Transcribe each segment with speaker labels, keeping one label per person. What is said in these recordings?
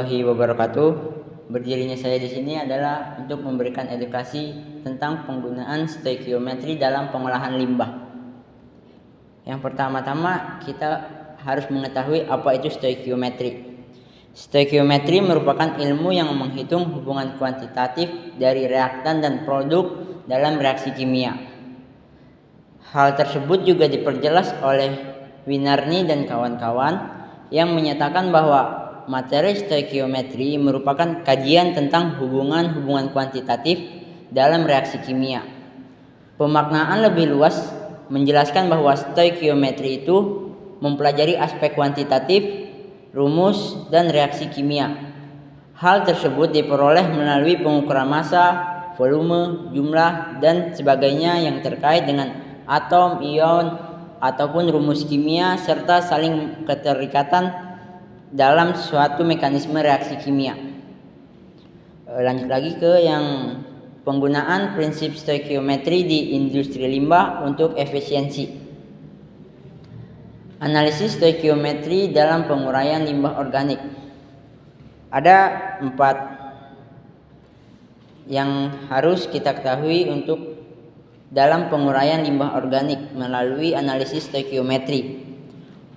Speaker 1: warahmatullahi wabarakatuh. Berdirinya saya di sini adalah untuk memberikan edukasi tentang penggunaan stoikiometri dalam pengolahan limbah. Yang pertama-tama kita harus mengetahui apa itu stoikiometri. Stoikiometri merupakan ilmu yang menghitung hubungan kuantitatif dari reaktan dan produk dalam reaksi kimia. Hal tersebut juga diperjelas oleh Winarni dan kawan-kawan yang menyatakan bahwa materi stoikiometri merupakan kajian tentang hubungan-hubungan kuantitatif dalam reaksi kimia. Pemaknaan lebih luas menjelaskan bahwa stoikiometri itu mempelajari aspek kuantitatif, rumus, dan reaksi kimia. Hal tersebut diperoleh melalui pengukuran massa, volume, jumlah, dan sebagainya yang terkait dengan atom, ion, ataupun rumus kimia serta saling keterikatan dalam suatu mekanisme reaksi kimia. Lanjut lagi ke yang penggunaan prinsip stoikiometri di industri limbah untuk efisiensi. Analisis stoikiometri dalam penguraian limbah organik. Ada 4 yang harus kita ketahui untuk dalam penguraian limbah organik melalui analisis stoikiometri.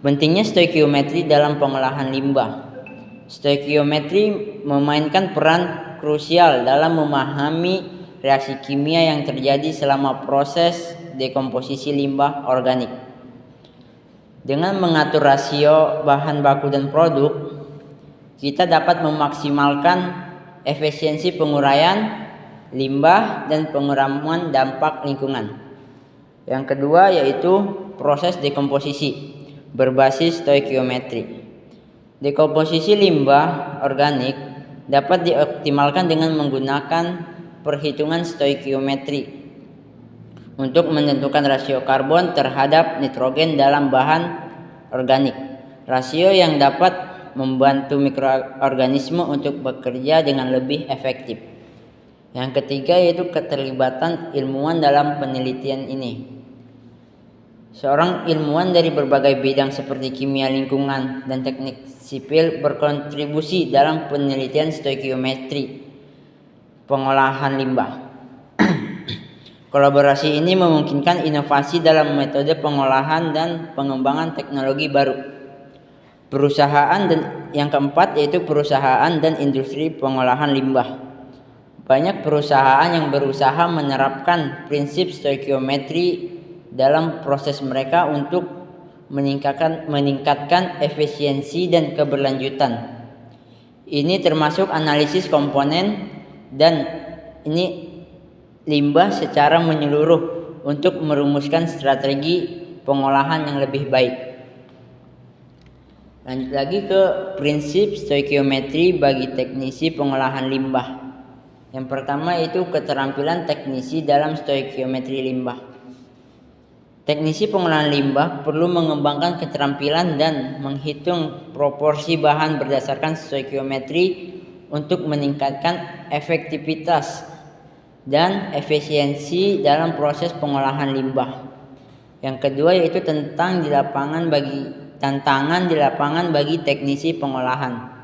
Speaker 1: Pentingnya stoikiometri dalam pengolahan limbah. Stoikiometri memainkan peran krusial dalam memahami reaksi kimia yang terjadi selama proses dekomposisi limbah organik. Dengan mengatur rasio bahan baku dan produk, kita dapat memaksimalkan efisiensi penguraian limbah dan pengurangan dampak lingkungan. Yang kedua yaitu proses dekomposisi berbasis stoikiometri. Dekomposisi limbah organik dapat dioptimalkan dengan menggunakan perhitungan stoikiometri untuk menentukan rasio karbon terhadap nitrogen dalam bahan organik. Rasio yang dapat membantu mikroorganisme untuk bekerja dengan lebih efektif. Yang ketiga yaitu keterlibatan ilmuwan dalam penelitian ini. Seorang ilmuwan dari berbagai bidang seperti kimia lingkungan dan teknik sipil berkontribusi dalam penelitian stoikiometri pengolahan limbah. Kolaborasi ini memungkinkan inovasi dalam metode pengolahan dan pengembangan teknologi baru. Perusahaan dan yang keempat yaitu perusahaan dan industri pengolahan limbah. Banyak perusahaan yang berusaha menerapkan prinsip stoikiometri dalam proses mereka untuk meningkatkan efisiensi dan keberlanjutan. Ini termasuk analisis komponen dan ini limbah secara menyeluruh untuk merumuskan strategi pengolahan yang lebih baik. Lanjut lagi ke prinsip stoikiometri bagi teknisi pengolahan limbah. Yang pertama yaitu keterampilan teknisi dalam stoikiometri limbah. Teknisi pengolahan limbah perlu mengembangkan keterampilan dan menghitung proporsi bahan berdasarkan stoikiometri untuk meningkatkan efektivitas dan efisiensi dalam proses pengolahan limbah. Yang kedua yaitu tantangan di lapangan bagi teknisi pengolahan.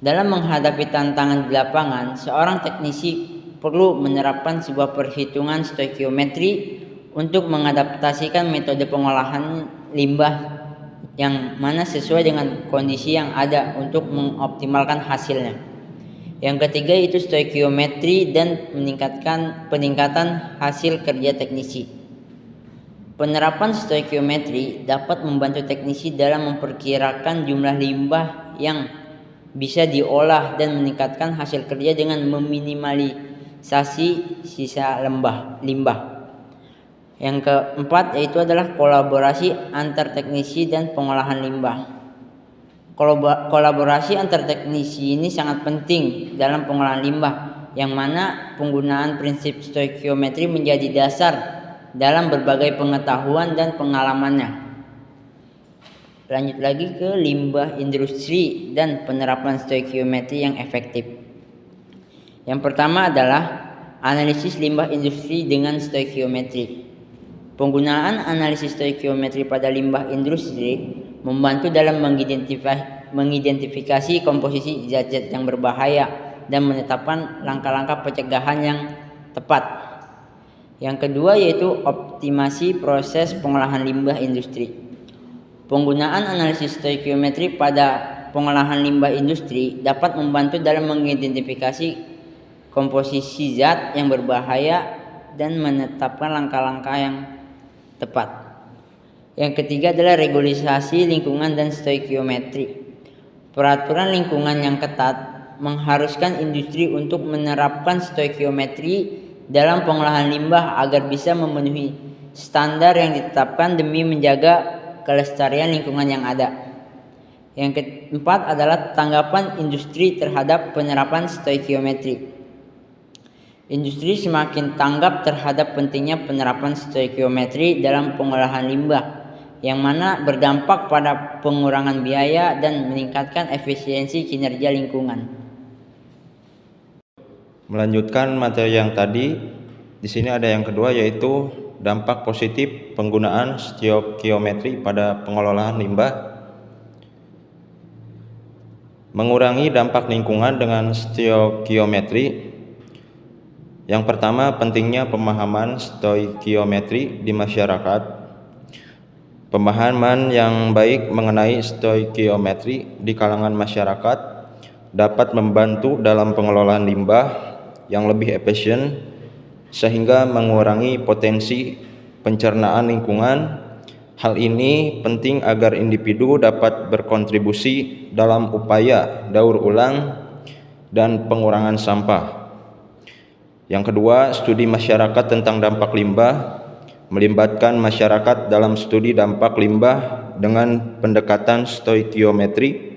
Speaker 1: Dalam menghadapi tantangan di lapangan, seorang teknisi perlu menerapkan sebuah perhitungan stoikiometri untuk mengadaptasikan metode pengolahan limbah yang mana sesuai dengan kondisi yang ada untuk mengoptimalkan hasilnya. Yang ketiga itu stoikiometri dan peningkatan hasil kerja teknisi. Penerapan stoikiometri dapat membantu teknisi dalam memperkirakan jumlah limbah yang bisa diolah dan meningkatkan hasil kerja dengan meminimalisasi sisa limbah. Yang keempat yaitu adalah kolaborasi antar teknisi dan pengolahan limbah. Kolaborasi antar teknisi ini sangat penting dalam pengolahan limbah, yang mana penggunaan prinsip stoikiometri menjadi dasar dalam berbagai pengetahuan dan pengalamannya. Lanjut lagi ke limbah industri dan penerapan stoikiometri yang efektif. Yang pertama adalah analisis limbah industri dengan stoikiometri. Penggunaan analisis stoikiometri pada limbah industri membantu dalam mengidentifikasi komposisi zat-zat yang berbahaya dan menetapkan langkah-langkah pencegahan yang tepat. Yang kedua yaitu optimasi proses pengolahan limbah industri. Penggunaan analisis stoikiometri pada pengolahan limbah industri dapat membantu dalam mengidentifikasi komposisi zat yang berbahaya dan menetapkan langkah-langkah yang tepat. Yang ketiga adalah regulasi lingkungan dan stoikiometri. Peraturan lingkungan yang ketat mengharuskan industri untuk menerapkan stoikiometri dalam pengolahan limbah agar bisa memenuhi standar yang ditetapkan demi menjaga kelestarian lingkungan yang ada. Yang keempat adalah tanggapan industri terhadap penerapan stoikiometri. Industri semakin tanggap terhadap pentingnya penerapan stoikiometri dalam pengolahan limbah, yang mana berdampak pada pengurangan biaya dan meningkatkan efisiensi kinerja lingkungan.
Speaker 2: Melanjutkan materi yang tadi, di sini ada yang kedua yaitu dampak positif penggunaan stoikiometri pada pengelolaan limbah. Mengurangi dampak lingkungan dengan stoikiometri. Yang pertama, pentingnya pemahaman stoikiometri di masyarakat. Pemahaman yang baik mengenai stoikiometri di kalangan masyarakat dapat membantu dalam pengelolaan limbah yang lebih efisien sehingga mengurangi potensi pencernaan lingkungan. Hal ini penting agar individu dapat berkontribusi dalam upaya daur ulang dan pengurangan sampah. Yang kedua, studi masyarakat tentang dampak limbah. Melibatkan masyarakat dalam studi dampak limbah dengan pendekatan stoikiometri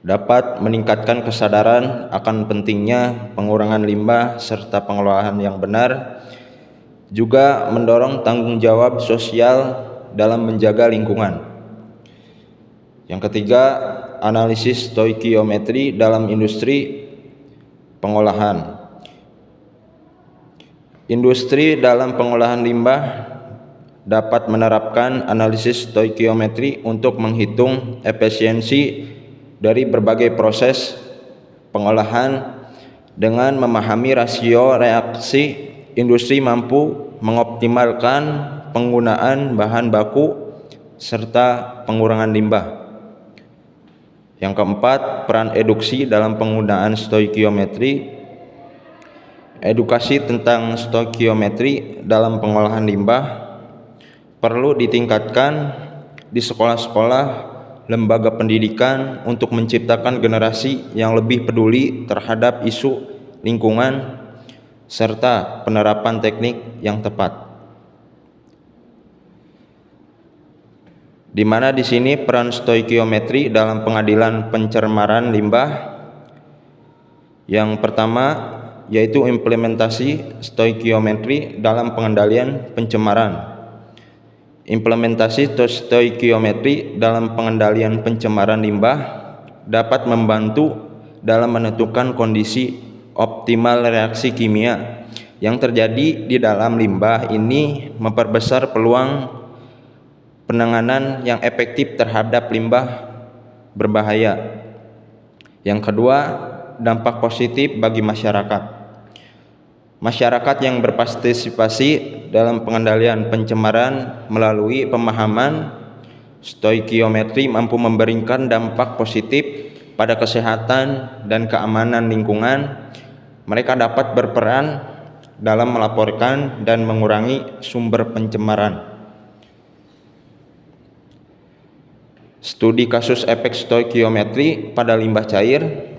Speaker 2: dapat meningkatkan kesadaran akan pentingnya pengurangan limbah serta pengelolaan yang benar, juga mendorong tanggung jawab sosial dalam menjaga lingkungan. Yang ketiga, analisis stoikiometri dalam industri pengolahan. Industri dalam pengolahan limbah dapat menerapkan analisis stoikiometri untuk menghitung efisiensi dari berbagai proses pengolahan. Dengan memahami rasio reaksi, industri mampu mengoptimalkan penggunaan bahan baku serta pengurangan limbah. Yang keempat, peran eduksi dalam penggunaan stoikiometri. Edukasi tentang stoikiometri dalam pengolahan limbah perlu ditingkatkan di sekolah-sekolah, lembaga pendidikan untuk menciptakan generasi yang lebih peduli terhadap isu lingkungan serta penerapan teknik yang tepat. Di mana di sini peran stoikiometri dalam pengadilan pencemaran limbah. Yang pertama yaitu implementasi stoikiometri dalam pengendalian pencemaran. Implementasi stoikiometri dalam pengendalian pencemaran limbah dapat membantu dalam menentukan kondisi optimal reaksi kimia yang terjadi di dalam limbah. Ini memperbesar peluang penanganan yang efektif terhadap limbah berbahaya. Yang kedua, dampak positif bagi masyarakat. Masyarakat yang berpartisipasi dalam pengendalian pencemaran melalui pemahaman stoikiometri mampu memberikan dampak positif pada kesehatan dan keamanan lingkungan. Mereka dapat berperan dalam melaporkan dan mengurangi sumber pencemaran. Studi kasus efek stoikiometri pada limbah cair.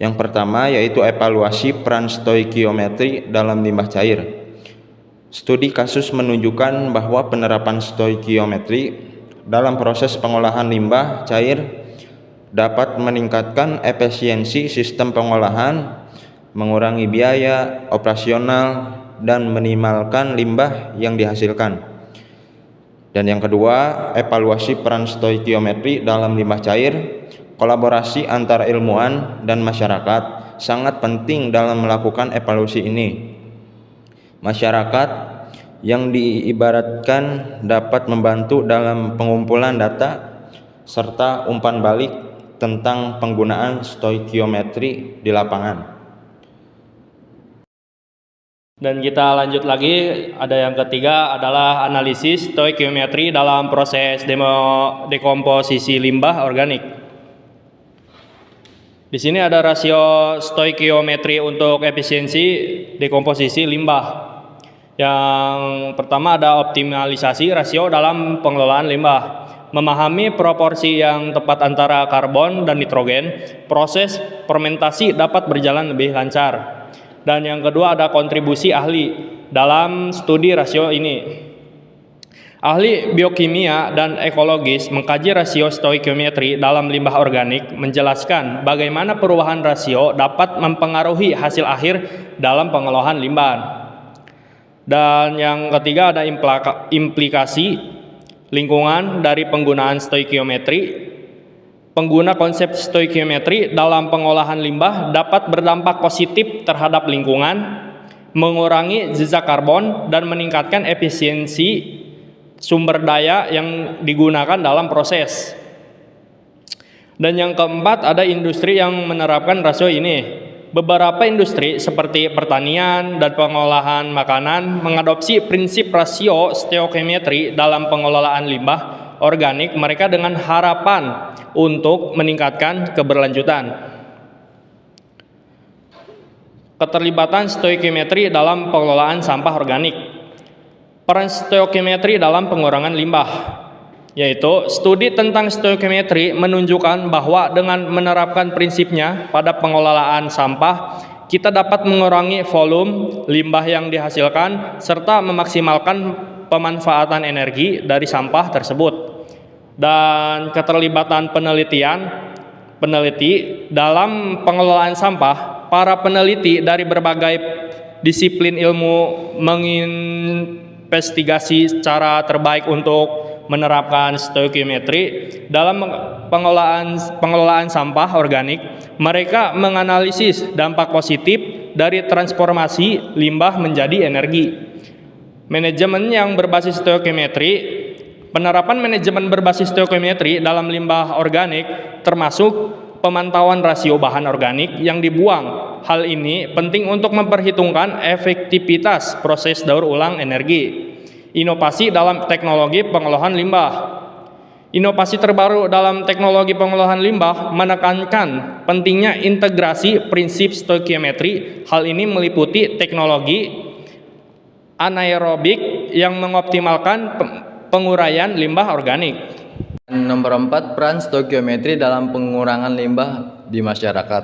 Speaker 2: Yang pertama yaitu evaluasi peran stoikiometri dalam limbah cair. Studi kasus menunjukkan bahwa penerapan stoikiometri dalam proses pengolahan limbah cair dapat meningkatkan efisiensi sistem pengolahan, mengurangi biaya operasional, dan meminimalkan limbah yang dihasilkan. Dan yang kedua, evaluasi peran stoikiometri dalam limbah cair. Kolaborasi antara ilmuwan dan masyarakat sangat penting dalam melakukan evaluasi ini. Masyarakat yang diibaratkan dapat membantu dalam pengumpulan data serta umpan balik tentang penggunaan stoikiometri di lapangan.
Speaker 3: Dan kita lanjut lagi, ada yang ketiga adalah analisis stoikiometri dalam proses dekomposisi limbah organik. Di sini ada rasio stoikiometri untuk efisiensi dekomposisi limbah. Yang pertama ada optimalisasi rasio dalam pengelolaan limbah. Memahami proporsi yang tepat antara karbon dan nitrogen, proses fermentasi dapat berjalan lebih lancar. Dan yang kedua ada kontribusi ahli dalam studi rasio ini. Ahli biokimia dan ekologis mengkaji rasio stoikiometri dalam limbah organik, menjelaskan bagaimana perubahan rasio dapat mempengaruhi hasil akhir dalam pengolahan limbah. Dan yang ketiga ada implikasi lingkungan dari penggunaan stoikiometri. Pengguna konsep stoikiometri dalam pengolahan limbah dapat berdampak positif terhadap lingkungan, mengurangi jejak karbon, dan meningkatkan efisiensi sumber daya yang digunakan dalam proses. Dan yang keempat ada industri yang menerapkan rasio ini. Beberapa industri seperti pertanian dan pengolahan makanan mengadopsi prinsip rasio stoikiometri dalam pengelolaan limbah organik mereka dengan harapan untuk meningkatkan keberlanjutan. Keterlibatan stoikiometri dalam pengelolaan sampah organik. Peran stoikiometri dalam pengurangan limbah, yaitu studi tentang stoikiometri menunjukkan bahwa dengan menerapkan prinsipnya pada pengelolaan sampah, kita dapat mengurangi volume limbah yang dihasilkan serta memaksimalkan pemanfaatan energi dari sampah tersebut. Dan keterlibatan peneliti dalam pengelolaan sampah, para peneliti dari berbagai disiplin ilmu menginvestigasi cara terbaik untuk menerapkan stoikiometri dalam pengelolaan sampah organik. Mereka menganalisis dampak positif dari transformasi limbah menjadi energi. Manajemen yang berbasis stoikiometri. Penerapan manajemen berbasis stoikiometri dalam limbah organik termasuk pemantauan rasio bahan organik yang dibuang. Hal ini penting untuk memperhitungkan efektivitas proses daur ulang energi. Inovasi dalam teknologi pengolahan limbah. Inovasi terbaru dalam teknologi pengolahan limbah menekankan pentingnya integrasi prinsip stoikiometri. Hal ini meliputi teknologi anaerobik yang mengoptimalkan penguraian limbah organik.
Speaker 4: Nomor 4, peran stoikiometri dalam pengurangan limbah di masyarakat.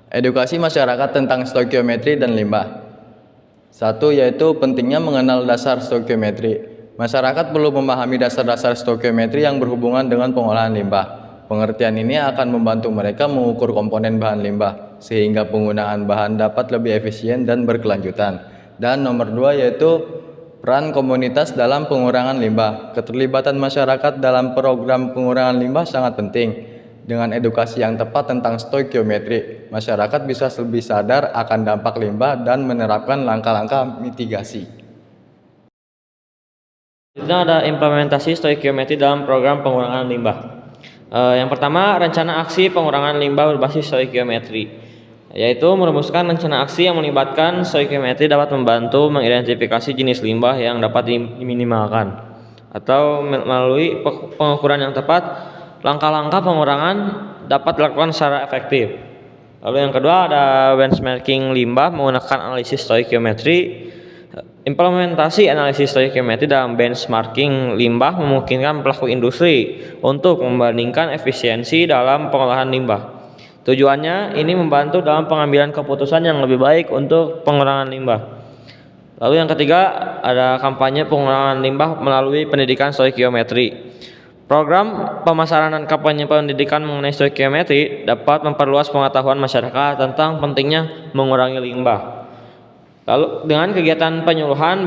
Speaker 4: Edukasi masyarakat tentang stoikiometri dan limbah. 1. Yaitu pentingnya mengenal dasar stoikiometri. Masyarakat perlu memahami dasar-dasar stoikiometri yang berhubungan dengan pengolahan limbah. Pengertian ini akan membantu mereka mengukur komponen bahan limbah, sehingga penggunaan bahan dapat lebih efisien dan berkelanjutan. Dan nomor 2 yaitu peran komunitas dalam pengurangan limbah. Keterlibatan masyarakat dalam program pengurangan limbah sangat penting. Dengan edukasi yang tepat tentang stoikiometri, masyarakat bisa lebih sadar akan dampak limbah dan menerapkan langkah-langkah mitigasi.
Speaker 5: Selanjutnya ada implementasi stoikiometri dalam program pengurangan limbah. Yang pertama, rencana aksi pengurangan limbah berbasis stoikiometri, yaitu merumuskan rencana aksi yang melibatkan stoikiometri dapat membantu mengidentifikasi jenis limbah yang dapat diminimalkan atau melalui pengukuran yang tepat, langkah-langkah pengurangan dapat dilakukan secara efektif. Lalu yang kedua ada benchmarking limbah menggunakan analisis stoikiometri. Implementasi analisis stoikiometri dalam benchmarking limbah memungkinkan pelaku industri untuk membandingkan efisiensi dalam pengolahan limbah. Tujuannya ini membantu dalam pengambilan keputusan yang lebih baik untuk pengurangan limbah. Lalu yang ketiga ada kampanye pengurangan limbah melalui pendidikan stoikiometri. Program pemasaran dan kampanye pendidikan mengenai stoikiometri dapat memperluas pengetahuan masyarakat tentang pentingnya mengurangi limbah. Lalu dengan kegiatan penyuluhan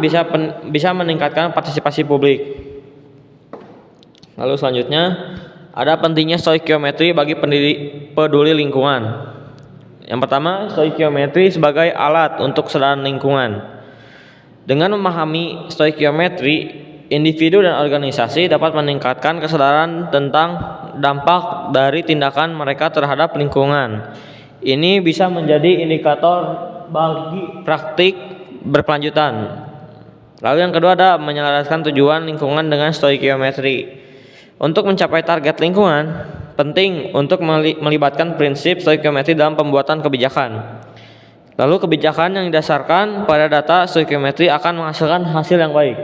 Speaker 5: bisa meningkatkan partisipasi publik. Lalu selanjutnya ada pentingnya stoikiometri bagi peduli lingkungan. Yang pertama, stoikiometri sebagai alat untuk kesadaran lingkungan. Dengan memahami stoikiometri, individu dan organisasi dapat meningkatkan kesadaran tentang dampak dari tindakan mereka terhadap lingkungan. Ini bisa menjadi indikator bagi praktik berkelanjutan. Lalu yang kedua ada menyelaraskan tujuan lingkungan dengan stoikiometri. Untuk mencapai target lingkungan, penting untuk melibatkan prinsip stoikiometri dalam pembuatan kebijakan. Lalu kebijakan yang didasarkan pada data stoikiometri akan menghasilkan hasil yang baik.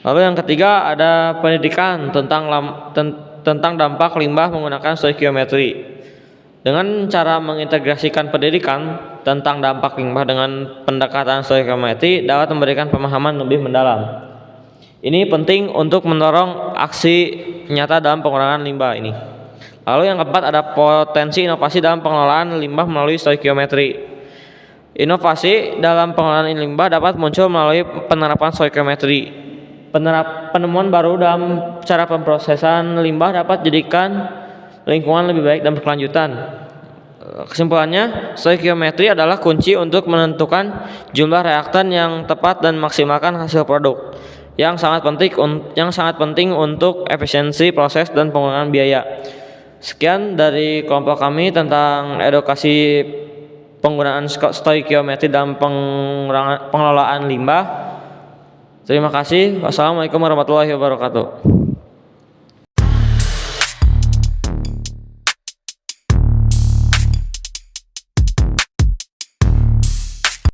Speaker 5: Lalu yang ketiga ada pendidikan tentang dampak limbah menggunakan stoikiometri. Dengan cara mengintegrasikan pendidikan tentang dampak limbah dengan pendekatan stoikiometri dapat memberikan pemahaman lebih mendalam. Ini penting untuk mendorong aksi nyata dalam pengurangan limbah ini. Lalu yang keempat ada potensi inovasi dalam pengelolaan limbah melalui stoikiometri. Inovasi dalam pengelolaan limbah dapat muncul melalui penerapan stoikiometri. Penemuan baru dalam cara pemrosesan limbah dapat jadikan lingkungan lebih baik dan berkelanjutan. Kesimpulannya, stoikiometri adalah kunci untuk menentukan jumlah reaktan yang tepat dan maksimalkan hasil produk. Yang sangat penting untuk efisiensi proses dan pengurangan biaya. Sekian dari kelompok kami tentang edukasi penggunaan stoikiometri dalam pengelolaan limbah. Terima kasih. Wassalamualaikum warahmatullahi wabarakatuh.